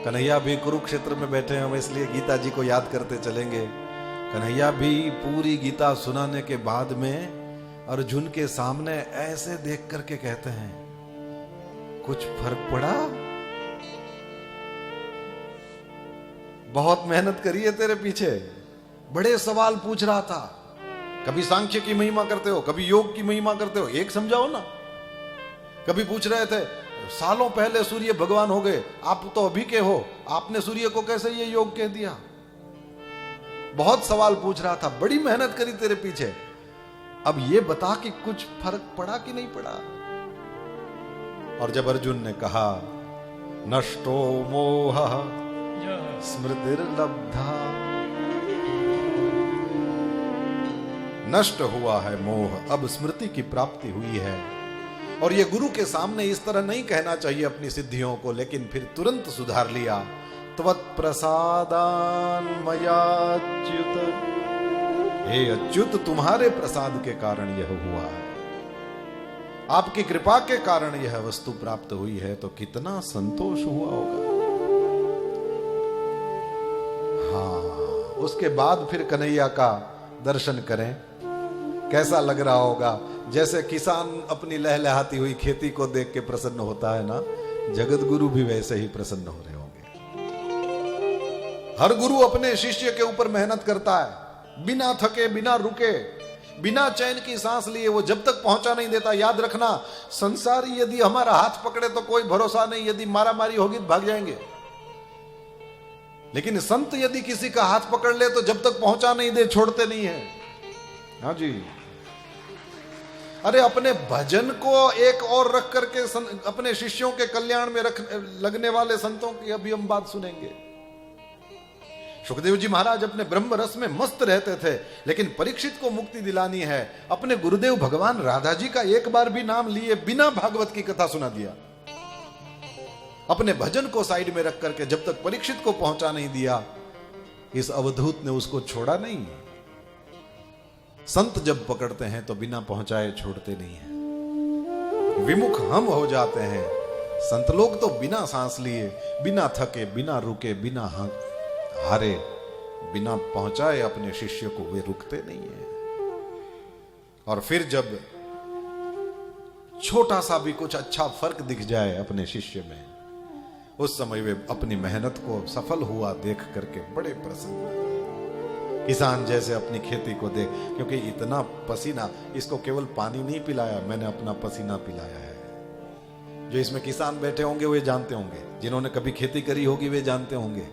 कन्हैया भी कुरुक्षेत्र में बैठे हैं, हम इसलिए गीता जी को याद करते चलेंगे। कन्हैया भी पूरी गीता सुनाने के बाद में अर्जुन के सामने ऐसे देख करके कहते हैं, कुछ फर्क पड़ा? बहुत मेहनत करी है तेरे पीछे, बड़े सवाल पूछ रहा था, कभी सांख्य की महिमा करते हो, कभी योग की महिमा करते हो, एक समझाओ ना। कभी पूछ रहे थे सालों पहले सूर्य भगवान हो गए, आप तो अभी के हो, आपने सूर्य को कैसे ये योग कह दिया? बहुत सवाल पूछ रहा था, बड़ी मेहनत करी तेरे पीछे, अब ये बता कि कुछ फर्क पड़ा कि नहीं पड़ा? और जब अर्जुन ने कहा नष्टो मोह स्मृतिर्लब्धा, नष्ट हुआ है मोह, अब स्मृति की प्राप्ति हुई है। और ये गुरु के सामने इस तरह नहीं कहना चाहिए अपनी सिद्धियों को, लेकिन फिर तुरंत सुधार लिया। त्वत्प्रसादान मयाच्युत, हे अच्युत तुम्हारे प्रसाद के कारण यह हुआ है, आपकी कृपा के कारण यह वस्तु प्राप्त हुई है, तो कितना संतोष हुआ होगा। हाँ, उसके बाद फिर कन्हैया का दर्शन करें, कैसा लग रहा होगा। जैसे किसान अपनी लहलहाती हुई खेती को देख के प्रसन्न होता है ना, जगत गुरु भी वैसे ही प्रसन्न हो रहे होंगे। हर गुरु अपने शिष्य के ऊपर मेहनत करता है, बिना थके, बिना रुके, बिना चैन की सांस लिए, वो जब तक पहुंचा नहीं देता। याद रखना, संसारी यदि हमारा हाथ पकड़े तो कोई भरोसा नहीं, यदि मारामारी होगी तो भाग जाएंगे, लेकिन संत यदि किसी का हाथ पकड़ ले तो जब तक पहुंचा नहीं दे छोड़ते नहीं है। हाँ जी, अरे अपने भजन को एक और रख करके अपने शिष्यों के कल्याण में लगने वाले संतों की अभी हम बात सुनेंगे। सुखदेव जी महाराज अपने ब्रह्म रस में मस्त रहते थे, लेकिन परीक्षित को मुक्ति दिलानी है, अपने गुरुदेव भगवान राधा जी का एक बार भी नाम लिए बिना भागवत की कथा सुना दिया। अपने भजन को साइड में रख करके जब तक परीक्षित को पहुंचा नहीं दिया, इस अवधूत ने उसको छोड़ा नहीं। संत जब पकड़ते हैं तो बिना पहुंचाए छोड़ते नहीं हैं। विमुख हम हो जाते हैं, संत लोग तो बिना सांस लिए, बिना थके, बिना रुके, बिना हारे, बिना पहुंचाए अपने शिष्य को वे रुकते नहीं है। और फिर जब छोटा सा भी कुछ अच्छा फर्क दिख जाए अपने शिष्य में, उस समय वे अपनी मेहनत को सफल हुआ देख करके बड़े प्रसन्न। किसान जैसे अपनी खेती को देख, क्योंकि इतना पसीना, इसको केवल पानी नहीं पिलाया, मैंने अपना पसीना पिलाया है। जो इसमें किसान बैठे होंगे वे जानते होंगे, जिन्होंने कभी खेती करी होगी वे जानते होंगे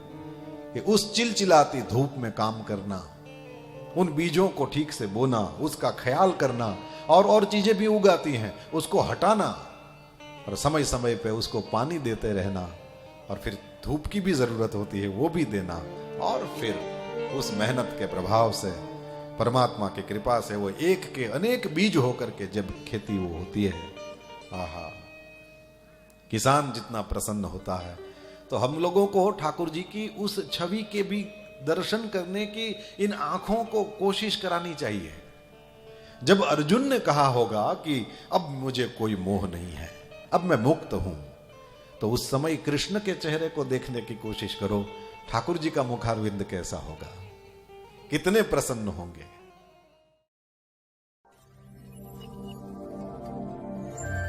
कि उस चिलचिलाती धूप में काम करना, उन बीजों को ठीक से बोना, उसका ख्याल करना, और चीजें भी उगाती हैं उसको हटाना, और समय समय पे उसको पानी देते रहना, और फिर धूप की भी जरूरत होती है वो भी देना, और फिर उस मेहनत के प्रभाव से, परमात्मा की कृपा से वो एक के अनेक बीज होकर के जब खेती वो होती है, आहा, किसान जितना प्रसन्न होता है। तो हम लोगों को ठाकुर जी की उस छवि के भी दर्शन करने की इन आंखों को कोशिश करानी चाहिए। जब अर्जुन ने कहा होगा कि अब मुझे कोई मोह नहीं है, अब मैं मुक्त हूं, तो उस समय कृष्ण के चेहरे को देखने की कोशिश करो, ठाकुर जी का मुखारविंद कैसा होगा, कितने प्रसन्न होंगे।